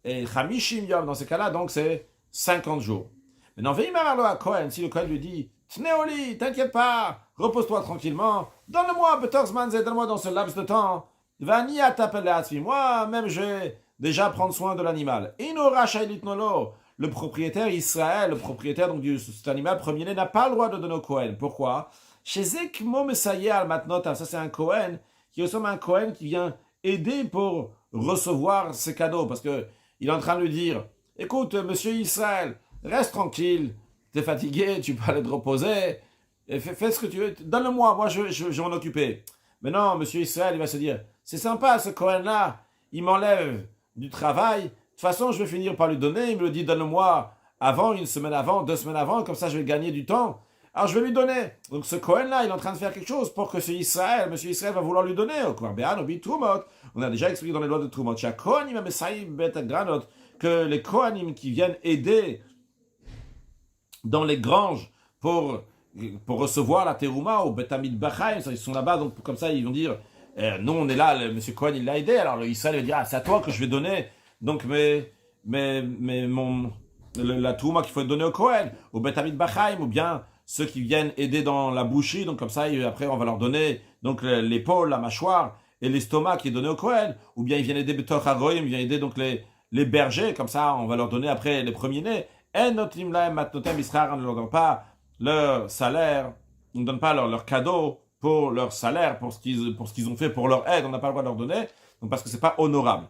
et Chamishim Yom, dans ces cas-là, donc c'est 50 jours. Maintenant, Veimar à Kohen, si le Kohen lui dit, Tneoli, t'inquiète pas, repose-toi tranquillement, donne-moi donne-moi dans ce laps de temps, Vania t'appelle moi, même je vais déjà prendre soin de l'animal. Le propriétaire Israël, le propriétaire donc de cet animal premier-né, n'a pas le droit de donner au Kohen. Pourquoi? Chez Zekmo Mesayal maintenant, ça c'est un Kohen, qui ressemble à un Kohen qui vient aider pour recevoir ses cadeaux, parce que il est en train de lui dire, écoute, monsieur Israël, reste tranquille, t'es fatigué, tu peux aller te reposer, et fais ce que tu veux, donne-le-moi, moi je vais m'en occuper. Mais non, monsieur Israël, il va se dire, c'est sympa ce Kohen-là, il m'enlève du travail, de toute façon je vais finir par lui donner, il me le dit, donne-le-moi avant, une semaine avant, 2 semaines avant, comme ça je vais gagner du temps. Alors je vais lui donner. Donc ce Kohen-là, il est en train de faire quelque chose pour que ce Israël, monsieur Israël va vouloir lui donner. On a déjà expliqué dans les lois de Trumot. Que les Kohanim qui viennent aider dans les granges pour recevoir la terouma au Betamid Bachaim, ils sont là-bas, donc comme ça ils vont dire, nous on est là, le monsieur Kohen il l'a aidé, alors le Israël va dire, c'est à toi que je vais donner, donc la terouma qu'il faut donner au Kohen, au Betamid Bachaim, ou bien ceux qui viennent aider dans la boucherie, donc comme ça, après on va leur donner donc l'épaule, la mâchoire et l'estomac qui est donné au Kohen, ou bien ils viennent aider Betoch Hagoyim, ils viennent aider donc les bergers, comme ça on va leur donner après les premiers-nés. On ne leur donne pas leur salaire, on ne donne pas leur cadeau pour leur salaire, pour ce qu'ils ont fait pour leur aide, on n'a pas le droit de leur donner, donc parce que c'est pas honorable.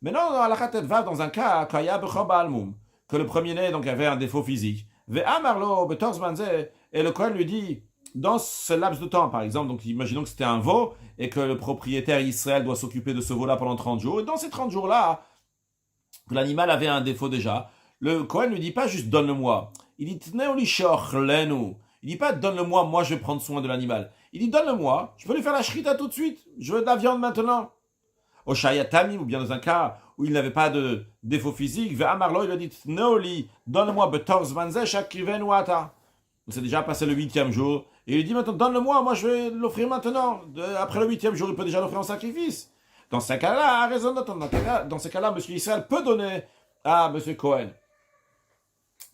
Mais non, à la Khatet va dans un cas, que le premier-né donc avait un défaut physique. Et le Kohen lui dit, dans ce laps de temps, par exemple, donc imaginons que c'était un veau et que le propriétaire Israël doit s'occuper de ce veau-là pendant 30 jours. Et dans ces 30 jours-là, l'animal avait un défaut déjà. Le Kohen ne lui dit pas juste donne-le-moi. Il dit tneoli sheochlenu. Il dit pas donne-le-moi, moi je vais prendre soin de l'animal. Il dit donne-le-moi, je peux lui faire la shrita tout de suite. Je veux de la viande maintenant. Au Shayatami, ou bien dans un cas où il n'avait pas de défaut physique, Ve'amarlo, il a dit tneoli, donne-le-moi betorz manzeh shakriven wata. C'est déjà passé le 8e jour. Et il lui dit maintenant, donne-le-moi, moi je vais l'offrir maintenant. Après le 8e jour, il peut déjà l'offrir en sacrifice. Dans ce cas-là, à raison dans ce cas-là, M. Israël peut donner à M. Cohen.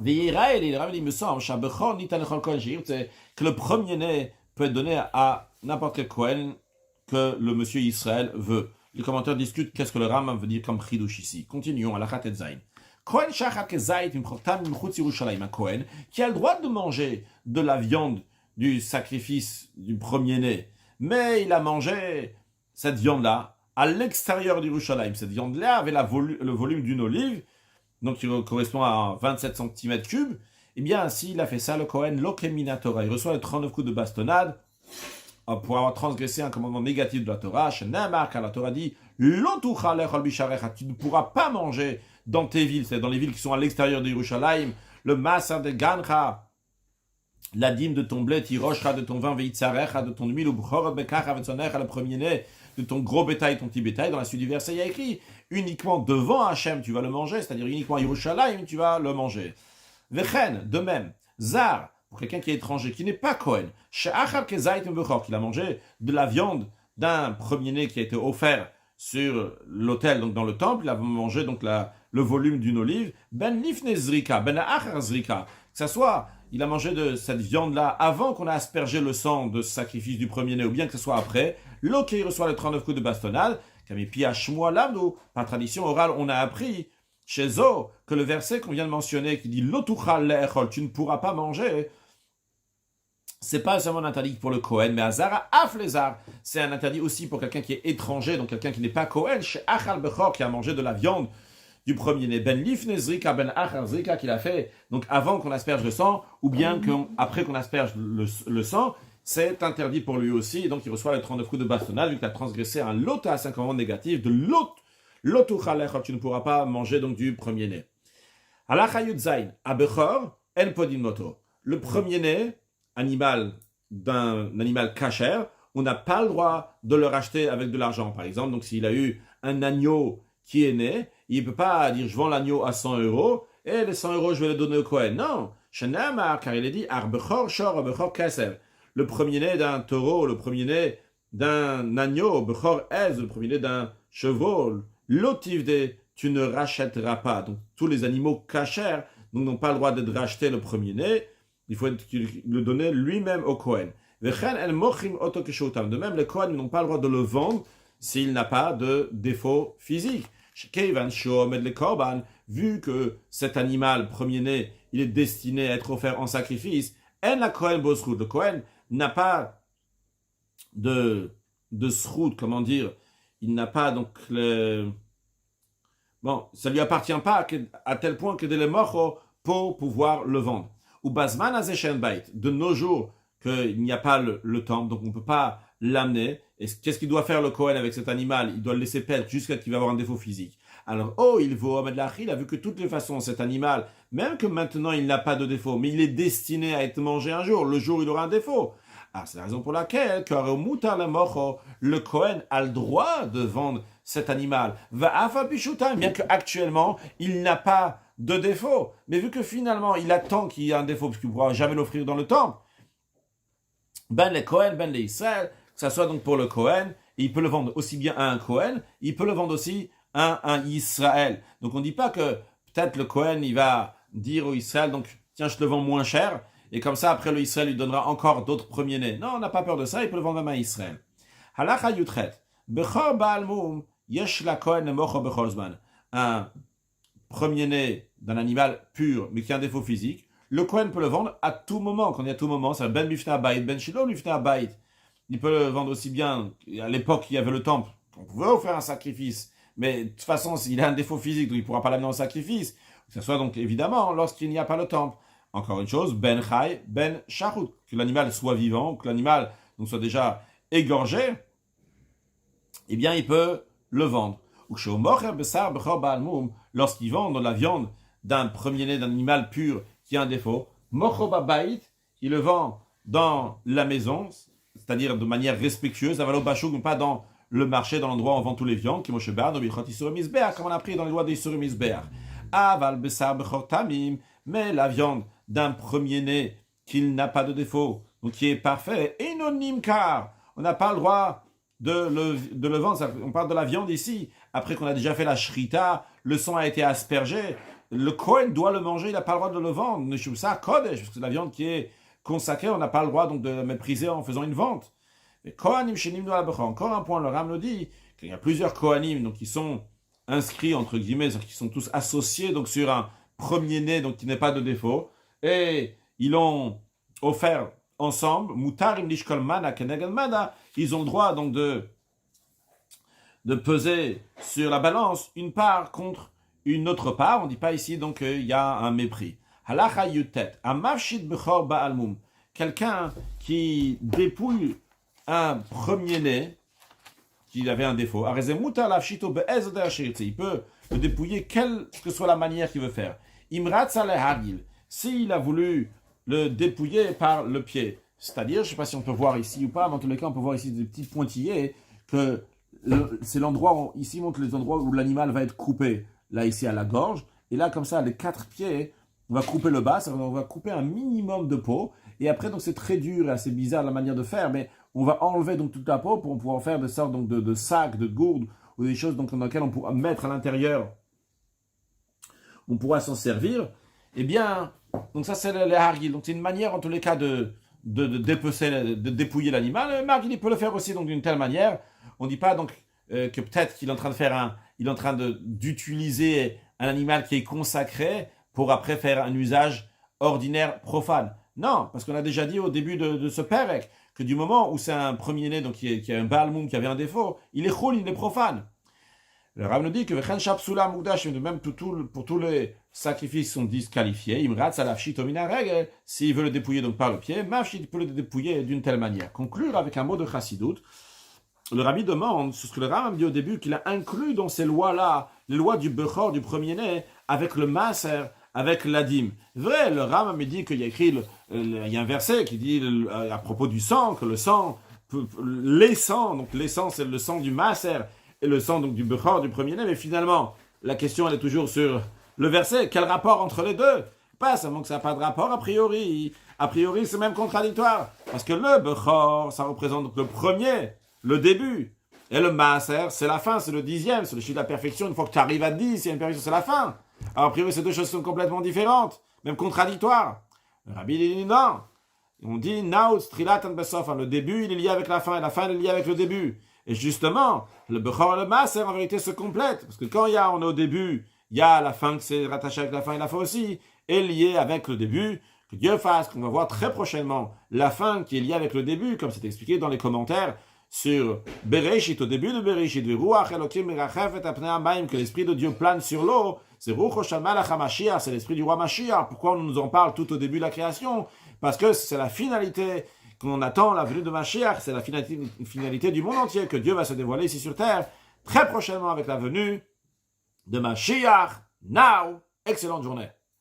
Il me semble que le premier-né peut être donné à n'importe quel Cohen que le monsieur Israël veut. Les commentaires discutent qu'est-ce que le Rambam veut dire comme chidush ici. Continuons à la Chat et Zayin. Kohen shachat kezayit mimchutz Yerushalayim, un Kohen qui a le droit de manger de la viande du sacrifice du premier-né, mais il a mangé cette viande-là à l'extérieur d'Yerushalayim. Cette viande-là avait le volume d'une olive, donc qui correspond à 27 cm3. Eh bien, s'il a fait ça, le Kohen lokemina Torah, il reçoit les 39 coups de bastonnade pour avoir transgressé un commandement négatif de la Torah. Shenamar, car la Torah dit Lo tuchal lechol bisharecha, tu ne pourras pas manger dans tes villes, c'est-à-dire dans les villes qui sont à l'extérieur de Yerushalayim, le Massar de Gancha, la dîme de ton blé, Tiroshra de ton vin, Veitzarecha de ton huile, ou Bchorot Bekacha Vetzonecha, le premier-né de ton gros bétail, ton petit bétail. Dans la suite du verset, il y a écrit uniquement devant Hachem, tu vas le manger, c'est-à-dire uniquement à Yerushalayim, tu vas le manger. Vechen, de même, Zar, pour quelqu'un qui est étranger, qui n'est pas Kohen, She'achar Kezait Bechor, qu'il a mangé de la viande d'un premier-né qui a été offert sur l'autel, donc dans le temple, il a mangé donc le volume d'une olive, ben lifne zrika, ben achar zrika, que ça soit, il a mangé de cette viande-là avant qu'on a aspergé le sang de ce sacrifice du premier-né, ou bien que ce soit après, l'ok il reçoit les 39 coups de bastonnade, comme par tradition orale, on a appris chez Zo que le verset qu'on vient de mentionner, qui dit l'otuchal le'echol, tu ne pourras pas manger, c'est pas seulement un interdit pour le Kohen, mais Azara Aflezar, c'est un interdit aussi pour quelqu'un qui est étranger, donc quelqu'un qui n'est pas Kohen, chez Achal Bechor, qui a mangé de la viande du premier-né, Ben Lifne Zrika, Ben Achal Zrika, qu'il a fait, donc avant qu'on asperge le sang, ou bien après qu'on asperge le sang, c'est interdit pour lui aussi, et donc il reçoit les 39 coups de bastonnade, vu qu'il a transgressé un lot à 5 commandes négatives, de l'otu chalechot, tu ne pourras pas manger donc du premier-né. Alachayut Zain, Abechor, En Podin Moto, le premier-né, animal d'un animal kasher, on n'a pas le droit de le racheter avec de l'argent. Par exemple, donc s'il a eu un agneau qui est né, il ne peut pas dire je vends l'agneau à 100 euros et les 100 euros je vais les donner au Kohen. Non, Shenamar, car il est dit Arbechor Shor Arbechor Kaser. Le premier-né d'un taureau, le premier-né d'un agneau, Bechor Ez, le premier-né d'un chevaux, l'otivde, tu ne rachèteras pas. Donc tous les animaux kasher n'ont pas le droit d'être rachetés le premier-né. Il faut le donner lui-même au Kohen. De même, les Kohen n'ont pas le droit de le vendre s'il n'a pas de défaut physique. Vu que cet animal premier-né, il est destiné à être offert en sacrifice, le Kohen n'a pas de sroud, comment dire, il n'a pas donc le... Bon, ça lui appartient pas à tel point que de les mocho pour pouvoir le vendre. Ou Bazman Azeshen Bait, de nos jours, qu'il n'y a pas le temple, donc on ne peut pas l'amener. Et qu'est-ce qu'il doit faire le Kohen avec cet animal? Il doit le laisser perdre jusqu'à ce qu'il va avoir un défaut physique. Alors, il vaut Ahmed Lachil, a vu que de toutes les façons, cet animal, même que maintenant il n'a pas de défaut, mais il est destiné à être mangé un jour, le jour où il aura un défaut. Alors, c'est la raison pour laquelle, le Kohen a le droit de vendre cet animal. Bien qu'actuellement, il n'a pas de défaut. Mais vu que finalement, il attend qu'il y ait un défaut, parce qu'il ne pourra jamais l'offrir dans le temple, ben les Kohen, ben les Israël, que ça soit donc pour le Kohen, il peut le vendre aussi bien à un Kohen, il peut le vendre aussi à un Israël. Donc on ne dit pas que peut-être le Kohen, il va dire au Israël, donc tiens, je te le vends moins cher, et comme ça, après le Israël lui donnera encore d'autres premiers-nés. Non, on n'a pas peur de ça, il peut le vendre même à Israël. Halacha Yutret, Bechor Baal Mum, Yesh la Kohen Mocho Bechor Zman. Un premier-né d'un animal pur, mais qui a un défaut physique, le Kohen peut le vendre à tout moment. Quand il y a tout moment, c'est Ben Mifna Bait, Ben Shilo Mifna Bait. Il peut le vendre aussi bien, à l'époque, il y avait le temple, on pouvait offrir un sacrifice, mais de toute façon, s'il a un défaut physique, donc il ne pourra pas l'amener en sacrifice, que ce soit donc évidemment lorsqu'il n'y a pas le temple. encore une chose, ben chai, ben shachut, que l'animal soit vivant, que l'animal donc soit déjà égorgé, eh bien il peut le vendre. Ou lorsqu'il vend dans la viande d'un premier-né d'un animal pur qui a un défaut, il le vend dans la maison, c'est-à-dire de manière respectueuse, pas dans le marché, dans l'endroit où on vend tous les viandes, comme on a appris dans les lois des Isurim Misbeach. Aval besar bechor tamim, mais la viande d'un premier-né qui n'a pas de défaut, donc qui est parfait, anonyme car on n'a pas le droit de le vendre. On parle de la viande ici, après qu'on a déjà fait la shrita, le sang a été aspergé, le Kohen doit le manger, il n'a pas le droit de le vendre. Ça, Kodesh, parce que c'est la viande qui est consacrée, on n'a pas le droit donc de la mépriser en faisant une vente. Mais Kohanim shenim no al-bechor, encore un point, le Ram nous dit qu'il y a plusieurs Kohanim donc qui sont inscrits entre guillemets, qui sont tous associés donc sur un premier-né donc qui n'est pas de défaut, et ils l'ont offert ensemble. Mutarim lishkol mana keneged mana, ils ont le droit donc de peser sur la balance une part contre une autre part. On ne dit pas ici donc qu'il y a un mépris. Halacha yutet, amavshit bechor ba'almum, quelqu'un qui dépouille un premier-né qui avait un défaut, il peut le dépouiller quelle que soit la manière qu'il veut faire. S'il a voulu le dépouiller par le pied, c'est-à-dire, je ne sais pas si on peut voir ici ou pas, mais en tous les cas, on peut voir ici des petits pointillés, que c'est l'endroit, ici montre les endroits où l'animal va être coupé, là ici à la gorge, et là comme ça, les 4 pieds, on va couper le bas, on va couper un minimum de peau, et après donc c'est très dur et assez bizarre la manière de faire, mais on va enlever donc toute la peau pour pouvoir faire des sortes donc de sacs, de gourdes, ou des choses donc, dans lesquelles on pourra mettre à l'intérieur, on pourra s'en servir. Eh bien, donc ça c'est les hargil, donc c'est une manière en tous les cas de dépouiller l'animal. Le hargil il peut le faire aussi donc d'une telle manière. On ne dit pas donc que peut-être qu'il est en train de faire il est en train d'utiliser un animal qui est consacré pour après faire un usage ordinaire profane. Non, parce qu'on a déjà dit au début de ce pérec que du moment où c'est un premier-né donc qui a un balmoum qui avait un défaut, il est choul, il est profane. Le Rav nous dit que même pour tous les sacrifices sont disqualifiés. S'il veut le dépouiller donc par le pied, il peut le dépouiller d'une telle manière. Conclure avec un mot de chassidut. Le Rabbi demande, ce que le Rav dit au début, qu'il a inclus dans ces lois-là, les lois du Bechor, du premier-né, avec le Maaser, avec l'Adim. Vrai, le Rav me dit qu'il y a écrit, il y a un verset qui dit à propos du sang, que le sang, les sangs, donc les sangs c'est le sang du Maaser, et le sang donc du Bechor, du premier-né, mais finalement, la question elle est toujours sur le verset, quel rapport entre les deux? Pas seulement que ça n'a pas de rapport, a priori c'est même contradictoire, parce que le Bechor, ça représente donc le premier, le début, et le Maaser, c'est la fin, c'est le 10e, c'est le chiffre de la perfection, une fois que tu arrives à 10, il y a une perfection, c'est la fin. Alors a priori ces deux choses sont complètement différentes, même contradictoires. Le Rabbi dit non, on dit Nautz, Trilatan Besof, le début il est lié avec la fin, et la fin elle est liée avec le début. Et justement, le Bechor et le Maaser en vérité se complètent. Parce que quand on est au début, il y a la fin qui s'est rattachée avec la fin et la fin aussi, est liée avec le début. Que Dieu fasse, qu'on va voir très prochainement la fin qui est liée avec le début, comme c'est expliqué dans les commentaires sur Bereshit, au début de Bereshit, que l'esprit de Dieu plane sur l'eau. C'est c'est l'esprit du roi Mashiach. Pourquoi on nous en parle tout au début de la création? Parce que c'est la finalité qu'on attend, la venue de Mashiach, c'est la finalité du monde entier, que Dieu va se dévoiler ici sur terre, très prochainement avec la venue de Mashiach. Now, excellente journée.